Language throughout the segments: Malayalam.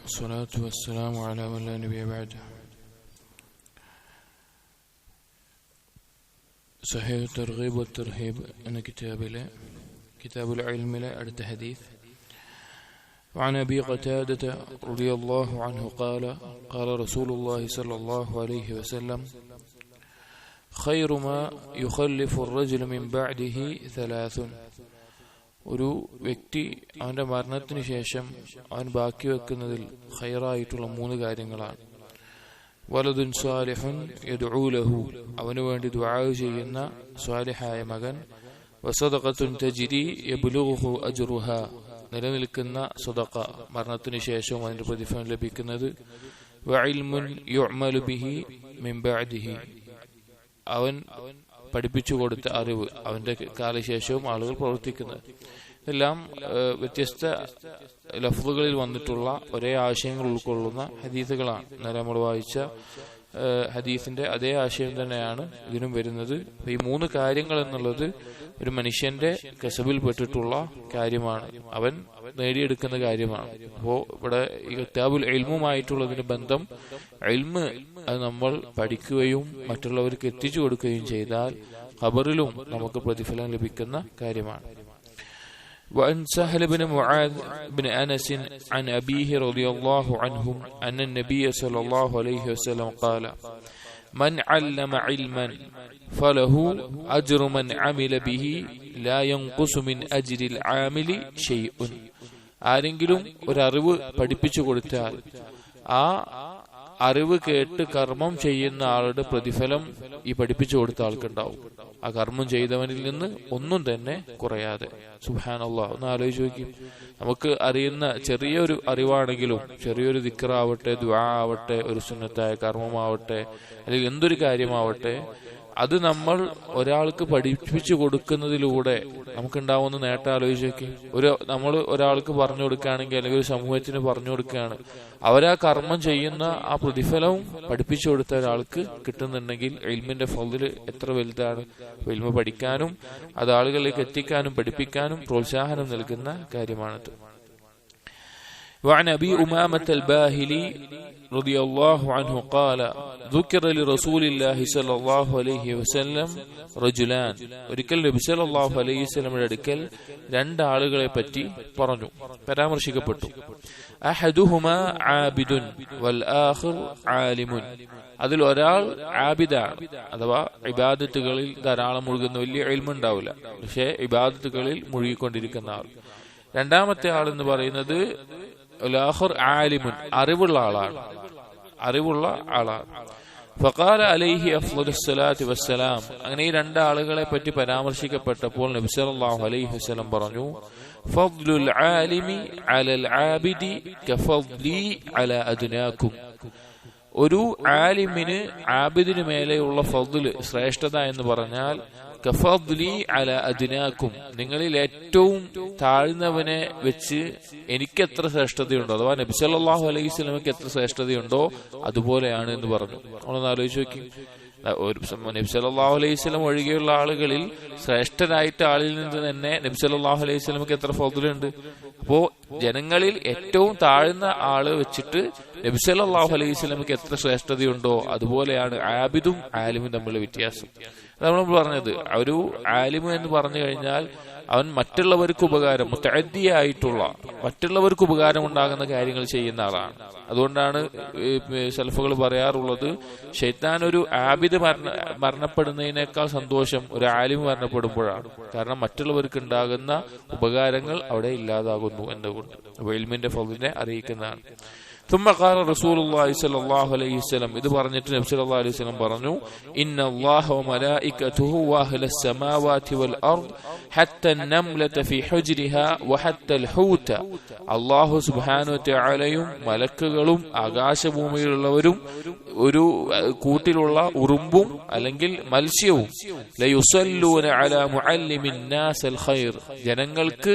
والصلاة والسلام على من لا نبي بعده. صحيح الترغيب والترهيب أنا كتاب العلم لا أرد حديث. وعن أبي قتادة رضي الله عنه قال رسول الله صلى الله عليه وسلم خير ما يخلف الرجل من بعده ثلاث. ഒരു വ്യക്തി അവന്റെ മരണത്തിന് ശേഷം അവൻ ബാക്കി വെക്കുന്നതിൽ ഖൈറായിട്ടുള്ള 3 കാര്യങ്ങളാണ്. വലദുൻ സാലിഹുൻ യദ്ഉ ലഹു, അവനു വേണ്ടി ദുആ ചെയ്യുന്ന സ്വാലിഹായ മകൻ. വസദഖത്തുൻ തജ്രി യബ്ലുഗു അജ്റുഹാ, നിലനിൽക്കുന്ന സദഖ, മരണത്തിന് ശേഷവും അതിന്റെ പ്രതിഫലം ലഭിക്കുന്നത്. വഇൽമുൻ യുഅമലു ബിഹി മിൻ ബഅദിഹി, അവൻ പഠിപ്പിച്ചു കൊടുത്ത അറിവ് അവന്റെ കാലശേഷവും ആളുകൾ പ്രവർത്തിക്കുന്നത്. ഇതെല്ലാം വ്യത്യസ്ത ലഫ്ളുകളിൽ വന്നിട്ടുള്ള ഒരേ ആശയങ്ങൾ ഉൾക്കൊള്ളുന്ന ഹദീസുകളാണ്. ഇന്നലെ നമ്മൾ വായിച്ച ഹദീസിന്റെ അതേ ആശയം തന്നെയാണ് ഇതിനും വരുന്നത്. ഈ 3 കാര്യങ്ങൾ എന്നുള്ളത് ഒരു മനുഷ്യന്റെ കസബിൽ പെട്ടിട്ടുള്ള കാര്യമാണ്, അവൻ നേടിയെടുക്കുന്ന കാര്യമാണ്. അപ്പോ ഇവിടെ ഈ കിതാബുൽ ഇൽമുമായിട്ടുള്ളതിന് ബന്ധം, ഇൽമ് അത് നമ്മൾ പഠിക്കുകയും മറ്റുള്ളവർക്ക് എത്തിച്ചു കൊടുക്കുകയും ചെയ്താൽ ഖബറിലും നമുക്ക് പ്രതിഫലം ലഭിക്കുന്ന കാര്യമാണ്. وعن سهل بن معاذ بن أنس عن أبيه رضي الله عنهم أن النبي صلى الله عليه وسلم قال من علم علما فله أجر من عمل به لا ينقص من أجر العامل شيء. ആരെങ്കിലും ഒരു അറിവ് പഠിപ്പിച്ചു കൊടുത്താൽ ആ അറിവ് കേട്ട് കർമ്മം ചെയ്യുന്ന ആളുടെ പ്രതിഫലം ഈ പഠിപ്പിച്ചു കൊടുത്ത ആൾക്കുണ്ടാവും, ആ കർമ്മം ചെയ്തവനിൽ നിന്ന് ഒന്നും തന്നെ കുറയാതെ. സുബ്ഹാനല്ലാഹ്, ഒന്ന് ആലോചിച്ച് നോക്കും. നമുക്ക് അറിയുന്ന ചെറിയൊരു അറിവാണെങ്കിലും, ചെറിയൊരു ദിക്റാവട്ടെ, ദുആ ആവട്ടെ, ഒരു സുന്നത്തായ കർമ്മമാവട്ടെ, അല്ലെങ്കിൽ എന്തൊരു കാര്യമാവട്ടെ, അത് നമ്മൾ ഒരാൾക്ക് പഠിപ്പിച്ചു കൊടുക്കുന്നതിലൂടെ നമുക്കുണ്ടാവുന്ന നേട്ടം ആലോചിച്ച് നോക്കി. നമ്മൾ ഒരാൾക്ക് പറഞ്ഞു കൊടുക്കുകയാണെങ്കിൽ, അല്ലെങ്കിൽ ഒരു സമൂഹത്തിന് പറഞ്ഞു കൊടുക്കുകയാണ്, അവരാ കർമ്മം ചെയ്യുന്ന ആ പ്രതിഫലവും പഠിപ്പിച്ചു കൊടുത്ത ഒരാൾക്ക് കിട്ടുന്നുണ്ടെങ്കിൽ ഇൽമിന്റെ ഫള് എത്ര വലുതാണ്. ഇൽമ പഠിക്കാനും അത് ആളുകളിലേക്ക് എത്തിക്കാനും പഠിപ്പിക്കാനും പ്രോത്സാഹനം നൽകുന്ന കാര്യമാണത്. وعن أبي أمامة الباهلي رضي الله عنه قال ذكر لرسول الله صلى الله عليه وسلم رجلان. ഒരിക്കൽ നബി സല്ലല്ലാഹു അലൈഹി വസല്ലമയുടെ അടുക്കൽ 2 ആളുകളെ പറ്റി പരാമർശിക്കപ്പെട്ടു. അഹദുഹുമാ ആബിദുൻ വൽ ആഖിർ ആലിമുൻ. അതിൽ ഒരാൾ ആബിദാണ്, അഥവാ ഇബാദത്തുകളിൽ ധാരാളം മുഴുകുന്ന, വലിയ ഇൽമു ഉണ്ടാവില്ല, പക്ഷേ ഇബാദത്തുകളിൽ മുഴുകിക്കൊണ്ടിരിക്കുന്ന ആൾ. രണ്ടാമത്തെ ആൾ എന്ന് പറയുന്നത് ആലിമുൻ, അറിവുള്ള ആളാണ്. ഫഖാല അലൈഹി അഫ്ളലുസ് സ്വലാത്തു വസ്സലാം. അങ്ങനെ ഈ 2 ആളുകളെ പറ്റി പരാമർശിക്കപ്പെട്ടപ്പോൾ നബി സല്ലല്ലാഹു അലൈഹി വസല്ലം പറഞ്ഞു, ഫദ്ലുൽ ആലിമി അലൽ ആബിദി കഫദ്ലി അലാ അദ്നാകും. ഒരു ആലിമിന് ആബിദിന് മേലെയുള്ള ഫദ്ല്, ശ്രേഷ്ഠത എന്ന് പറഞ്ഞാൽ കഫദ്ലി അല അദ്നാകും, നിങ്ങളിൽ ഏറ്റവും താഴ്ന്നവനെ വെച്ച് എനിക്ക് എത്ര ശ്രേഷ്ഠതയുണ്ടോ, അഥവാ നബി സല്ലല്ലാഹു അലൈഹി വസല്ലമക്ക് എത്ര ശ്രേഷ്ഠതയുണ്ടോ അതുപോലെയാണ് എന്ന് പറഞ്ഞു. നമ്മളൊന്ന് ആലോചിച്ച് നോക്കി. നബി സല്ലല്ലാഹു അലൈഹി വസല്ലം ഒഴികെയുള്ള ആളുകളിൽ ശ്രേഷ്ഠരായിട്ട് ആളിൽ നിന്ന് തന്നെ നബി സല്ലല്ലാഹു അലൈഹി വസല്ലമക്ക് എത്ര ഫദ്ലുണ്ട്. അപ്പോ ജനങ്ങളിൽ ഏറ്റവും താഴ്ന്ന ആള് വെച്ചിട്ട് നബി സല്ലല്ലാഹു അലൈഹി വസല്ലമക്ക് എത്ര ശ്രേഷ്ഠതയുണ്ടോ അതുപോലെയാണ് ആബിദും ആലിമും തമ്മിലുള്ള വ്യത്യാസം. നമ്മൾ പറഞ്ഞത്, ഒരു ആലിമ് എന്ന് പറഞ്ഞു കഴിഞ്ഞാൽ അവൻ മറ്റുള്ളവർക്ക് ഉപകാരം, മുതഅദ്ദിയായിട്ടുള്ള മറ്റുള്ളവർക്ക് ഉപകാരം ഉണ്ടാകുന്ന കാര്യങ്ങൾ ചെയ്യുന്ന ആളാണ്. അതുകൊണ്ടാണ് സലഫുകൾ പറയാറുള്ളത്, ശൈത്താൻ ഒരു ആബിദ് മരണപ്പെടുന്നതിനേക്കാൾ സന്തോഷം ഒരു ആലിമ് മരണപ്പെടുമ്പോഴാണ്. കാരണം മറ്റുള്ളവർക്ക് ഉണ്ടാകുന്ന ഉപകാരങ്ങൾ അവിടെ ഇല്ലാതാകുന്നു എന്നുകൊണ്ട്. ഇൽമിന്റെ ഫളിനെ അറിയിക്കുന്നതാണ്. ثم قال رسول الله صلى الله عليه وسلم, ഇത് പറഞ്ഞിട്ട് നബി സല്ലല്ലാഹു അലൈഹി വസല്ലം പറഞ്ഞു, إن الله وملائكته وأهل السماوات والأرض حتى النملة في حجرها وحتى الحوت. അല്ലാഹു സുബ്ഹാനഹു വ തആലയും മലക്കുകളും ആകാശഭൂമിയിലുള്ളവരും ഒരു കൂട്ടിലുള്ള ഉറുമ്പും അല്ലെങ്കിൽ മത്സ്യവും ലയുസല്ലൂന അലാ മുഅല്ലിമിൻ നാസ് അൽ ഖൈർ, ജനങ്ങൾക്ക്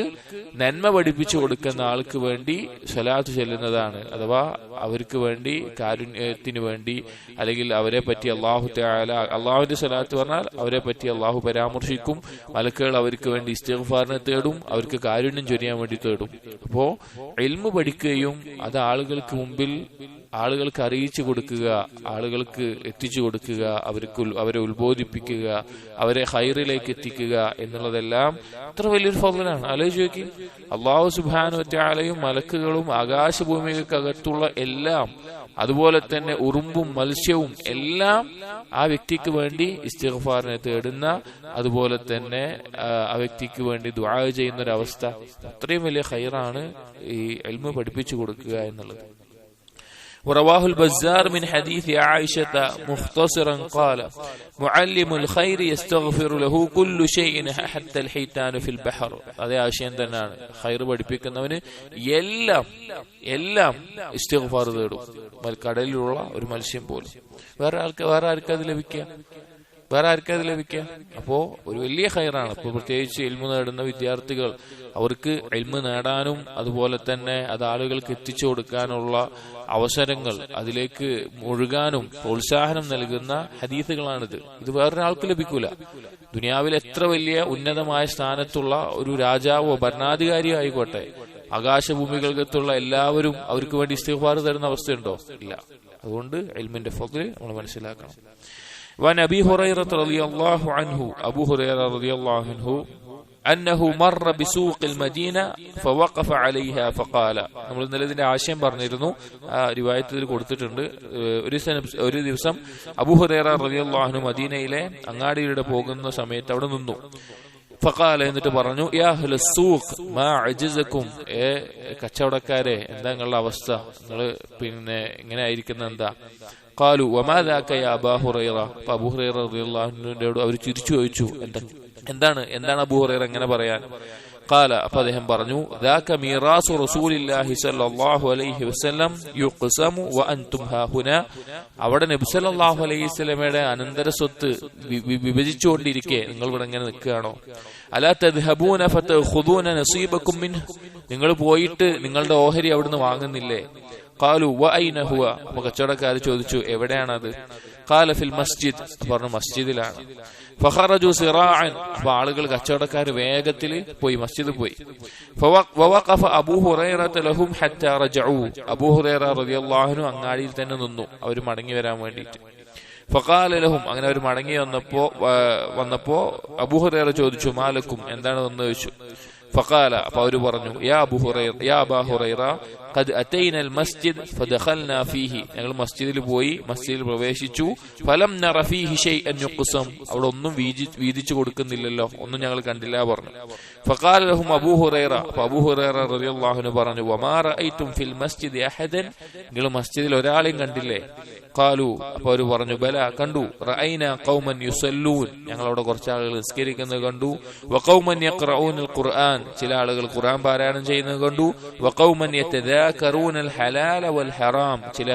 നന്മ പഠിപ്പിച്ചു കൊടുക്കുന്ന ആൾക്ക് വേണ്ടി സ്വലാത്ത് ചൊല്ലുന്നതാണ്. അഥവാ അവർക്ക് വേണ്ടി കാരുണ്യത്തിന് വേണ്ടി, അല്ലെങ്കിൽ അവരെ പറ്റി അള്ളാഹു തആല, അള്ളാഹുവിന്റെ സ്വലാത്ത് പറഞ്ഞാൽ അവരെ പറ്റി അള്ളാഹു പരാമർശിക്കും. മലക്കുകൾ അവർക്ക് വേണ്ടി ഇസ്തിഗ്ഫാറിനെ തേടും, അവർക്ക് കാരുണ്യം ചൊരിയാൻ വേണ്ടി തേടും. അപ്പോ ഇൽമു പഠിക്കുകയും അത് ആളുകൾക്ക് മുമ്പിൽ ആളുകൾക്ക് അറിയിച്ചു കൊടുക്കുക, ആളുകൾക്ക് എത്തിച്ചു കൊടുക്കുക, അവരെ ഉത്ബോധിപ്പിക്കുക, അവരെ ഖൈറിലേക്ക് എത്തിക്കുക എന്നുള്ളതെല്ലാം അത്ര വലിയൊരു ഫضലാണ്. ആലോചിച്ച് നോക്കി, അല്ലാഹു സുബ്ഹാനഹു വ തആലയും മലക്കുകളും ആകാശഭൂമികൾക്കകത്തുള്ള എല്ലാം, അതുപോലെ തന്നെ ഉറുമ്പും മത്സ്യവും എല്ലാം ആ വ്യക്തിക്ക് വേണ്ടി ഇസ്തിഗ്ഫാറിനെ തേടുന്ന, അതുപോലെ തന്നെ ആ വ്യക്തിക്ക് വേണ്ടി ദുആ ചെയ്യുന്ന ഒരു അവസ്ഥ, അത്രയും വലിയ ഖൈറാണ് ഈ ഇൽമു പഠിപ്പിച്ചു കൊടുക്കുക എന്നുള്ളത്. ورواه البزار من حديث عائشة مختصرا قال معلم الخير يستغفر له كل شيء حتى الحيتان في البحر. അതേ ആശയം തന്നെയാണ്. ഖൈർ പഠിപ്പിക്കുന്നവന് എല്ലാം ഇസ്തിഗ്ഫാർ തേടും. കടലിലുള്ള ഒരു മത്സ്യം പോലും. വേറെ ആർക്കത് ലഭിക്കുക? അപ്പോ ഒരു വലിയ ഖൈറാണ്. അപ്പൊ പ്രത്യേകിച്ച് ഇൽമു നേടുന്ന വിദ്യാർത്ഥികൾ, അവർക്ക് ഇൽമു നേടാനും അതുപോലെ തന്നെ അത് ആളുകൾക്ക് എത്തിച്ചു കൊടുക്കാനുള്ള അവസരങ്ങൾ, അതിലേക്ക് മുഴുകാനും പ്രോത്സാഹനം നൽകുന്ന ഹദീസുകളാണിത്. ഇത് വേറൊരാൾക്ക് ലഭിക്കൂല. ദുനിയാവിൽ എത്ര വലിയ ഉന്നതമായ സ്ഥാനത്തുള്ള ഒരു രാജാവോ ഭരണാധികാരിയോ ആയിക്കോട്ടെ, ആകാശഭൂമികൾക്കത്തുള്ള എല്ലാവരും അവർക്ക് വേണ്ടി ഇസ്തിഗ്ഫാർ തരുന്ന അവസ്ഥയുണ്ടോ? ഇല്ല. അതുകൊണ്ട് ഇൽമിന്റെ ഫضൽ നമ്മൾ മനസ്സിലാക്കണം. وعن أبي هريرة رضي الله عنه أبو هريرة رضي الله عنه أنه مر بسوق المدينة فوقف عليها فقال. നമ്മൾ ഇന്നലെ ഇതിന്റെ ആശയം പറഞ്ഞിരുന്നു, റിവായത്തിൽ കൊടുത്തിട്ടുണ്ട്. ഒരു ദിവസം അബൂ ഹുറൈറ റളിയല്ലാഹു അൻഹു മദീനയിലെ അങ്ങാടിയിലൂടെ പോകുന്ന സമയത്ത് അവിടെ നിന്നു. ഫഖാല, എന്നിട്ട് പറഞ്ഞു, യാ അഹ്ലസ് സൂഖ് മാ അജസകും, കച്ചവടക്കാരെ എന്താ നിങ്ങളുടെ അവസ്ഥ? നിങ്ങൾ ഇങ്ങനെ ആയിരിക്കുന്ന എന്താ? ഖാലു വമാ ദാക യാ അബൂ ഹുറൈറ. അബൂ ഹുറൈറ റളിയല്ലാഹു അൻഹുവിനോട് അവർ തിരിച്ചു ചോദിച്ചു, എന്താണ് അബൂ ഹുറൈറ എങ്ങനെ പറയാൻ? ഖാല, അപ്പോൾ അദ്ദേഹം പറഞ്ഞു, ദാക മീറാസു റസൂലില്ലാഹി സ്വല്ലല്ലാഹു അലൈഹി വസല്ലം യുഖ്സമു വ അൻതും ഹാഹുനാ. അവിടെ നബി സല്ലല്ലാഹു അലൈഹി വസല്ലമയുടെ അനന്തര സ്വത്ത് വിഭജിച്ചുകൊണ്ടിരിക്കെ നിങ്ങൾ ഇവിടെ ഇങ്ങനെ നിൽക്കുകയാണോ? അലാ തദ്ഹബൂന ഫതഖുദൂന നസീബകും മിൻഹു, നിങ്ങൾ പോയിട്ട് നിങ്ങളുടെ ഓഹരി അവിടുന്ന് വാങ്ങുന്നില്ലേ? ഖാലു വ ഐന ഹുവ. അപ്പോൾ കച്ചവടക്കാർ ചോദിച്ചു, എവിടെയാണത്? ഖാല ഫിൽ മസ്ജിദ്. പറഞ്ഞു, മസ്ജിദിലാണ്. ഫഖറജു സിറാഅൻ. അപ്പോൾ ആളുകൾ, കച്ചവടക്കാർ വേഗത്തിൽ പോയി മസ്ജിദിൽ പോയി. ഫവഖഫ അബൂ ഹുറൈറത ലഹും ഹത്താ റജഉ. അബൂ ഹുറൈറ റളിയല്ലാഹു അൻഹു അങ്ങാടിയിൽ തന്നെ നിന്നു, അവർ മടങ്ങി വരാൻ വേണ്ടിയിട്ട്. ഫഖാല ലഹും, അങ്ങനെ അവർ മടങ്ങി വന്നപ്പോ അബൂ ഹുറൈറ ചോദിച്ചു, മാലക്കും, എന്താണ് വന്ന് ചോദിച്ചു. ഫഖാല, അപ്പോൾ അവർ പറഞ്ഞു, യാ അബാ ഹുറൈറ ഖദ് അതൈന അൽ മസ്ജിദ് ഫദഖൽനാ ഫീഹി. ഞങ്ങൾ മസ്ജിദിൽ പോയി, മസ്ജിദിൽ പ്രവേശിച്ചു. ഫലം നറ ഫീഹി ശൈഅൻ യുഖ്സം. അവിടെ ഒന്നും വീതിച്ചു കൊടുക്കുന്നില്ലല്ലോ, ഒന്നും ഞങ്ങൾ കണ്ടില്ല പറഞ്ഞു. ഫഖാല ലഹും അബൂ ഹുറൈറ. അപ്പോൾ അബൂ ഹുറൈറ റളിയല്ലാഹു അൻഹു പറഞ്ഞു, വമാ റഅയ്തും ഫിൽ മസ്ജിദി അഹദൻ. നിങ്ങൾ മസ്ജിദിൽ ഒരാളെയും കണ്ടില്ലേ? ഖാലു, അപ്പോൾ അവർ പറഞ്ഞു, ബല, കണ്ടു. റഅയ്നാ ഖൗമൻ യുസല്ലൂൻ. ഞങ്ങൾ അവിടെ കുറച്ച് ആളുകൾ നിസ്കരിക്കുന്നത് കണ്ടു. വഖൗമൻ യഖറഊനൽ ഖുർആൻ. ചില ആളുകൾ ഖുർആൻ പാരായണം ചെയ്യുന്നത് കണ്ടു. വഖൗമൻ യതദാകറൂനൽ ഹലാല വൽ ഹറാം. ചില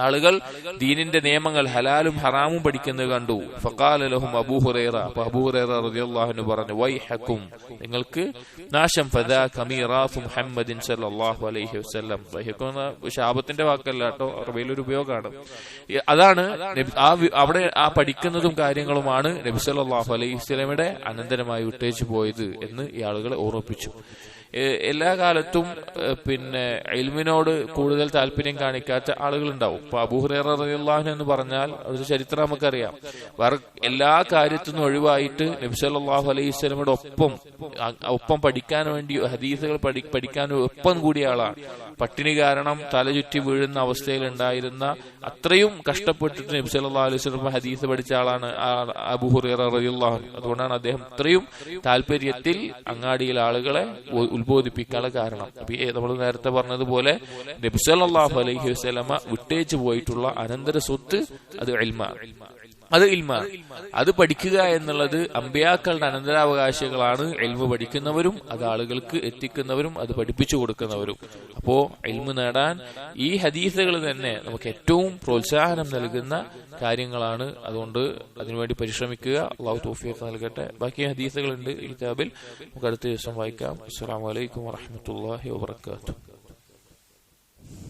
ആളുകൾ ദീനിന്റെ നിയമങ്ങൾ ഹലാലും ഹറാമും പഠിക്കുന്നത് കണ്ടു. ഫഖാല ലഹും അബൂ ഹുറൈറ. അപ്പോൾ അബൂ ഹുറൈറ റളിയല്ലാഹു അൻഹു പറഞ്ഞു, വൈഹക്കും, നിങ്ങൾക്ക് നാശം. ഫദാക മീറാസു മുഹമ്മദിൻ സല്ലല്ലാഹു അലൈഹി വസല്ലം. വൈഹക്കും ശാപത്തിന്റെ വാക്കല്ല കേട്ടോ, അറബിയിലൊരു ഉപയോഗമാണ്. അതാണ് അവിടെ ആ പഠിക്കുന്നതും കാര്യങ്ങളുമാണ് നബി സല്ലല്ലാഹു അലൈഹി വസല്ലമയുടെ അനന്തരമായി വിട്ടേച്ചു പോയത് എന്ന് ഈ ആളുകളെ ഓർമ്മിപ്പിച്ചു. എല്ലാ കാലത്തും ഇൽമിനോട് കൂടുതൽ താല്പര്യം കാണിക്കാത്ത ആളുകളുണ്ടാവും. ഇപ്പൊ അബൂ ഹുറൈറ റളിയല്ലാഹു അൻഹു എന്ന് പറഞ്ഞാൽ അതൊരു ചരിത്രം നമുക്കറിയാം. വേറെ എല്ലാ കാര്യത്തിനും ഒഴിവായിട്ട് നബി സല്ലല്ലാഹു അലൈഹി വസല്ലമയുടെ ഒപ്പം പഠിക്കാൻ വേണ്ടി ഹദീസുകൾ പഠിക്കാൻ ഒപ്പം കൂടിയ ആളാണ്. പട്ടിണി കാരണം തലചുറ്റി വീഴുന്ന അവസ്ഥയിൽ ഉണ്ടായിരുന്ന, അത്രയും കഷ്ടപ്പെട്ടിട്ട് നബി സല്ലല്ലാഹു അലൈഹി വസല്ലം ഹദീസ് പഠിച്ച ആളാണ് അബൂ ഹുറൈറ റളിയല്ലാഹു അൻഹു. അതുകൊണ്ടാണ് അദ്ദേഹം ഇത്രയും താല്പര്യത്തിൽ അങ്ങാടിയിൽ ആളുകളെ ഉത്ബോധിപ്പിക്കാനുള്ള കാരണം. നമ്മൾ നേരത്തെ പറഞ്ഞതുപോലെ നബി സല്ലല്ലാഹു അലൈഹി വസല്ലമ വിട്ടേച്ചു പോയിട്ടുള്ള അനന്തര സ്വത്ത് അത് ഇൽമാണ്. അത് ഇൽമാണ്. അത് പഠിക്കുക എന്നുള്ളത് അമ്പിയാക്കളുടെ അനന്തരാവകാശികളാണ്. ഇൽമു പഠിക്കുന്നവരും അത് ആളുകൾക്ക് എത്തിക്കുന്നവരും അത് പഠിപ്പിച്ചു കൊടുക്കുന്നവരും. അപ്പോ ഇൽമു നേടാൻ ഈ ഹദീസുകൾ തന്നെ നമുക്ക് ഏറ്റവും പ്രോത്സാഹനം നൽകുന്ന കാര്യങ്ങളാണ്. അതുകൊണ്ട് അതിനുവേണ്ടി പരിശ്രമിക്കുക. അള്ളാഹു തൗഫീഖ് നൽകട്ടെ. ബാക്കി ഹദീസുകളുണ്ട് ഈ കിതാബിൽ, നമുക്ക് അടുത്ത ദിവസം വായിക്കാം. അസ്സലാമു അലൈക്കും വറഹ്മത്തുള്ളാഹി വബറകാതുഹു.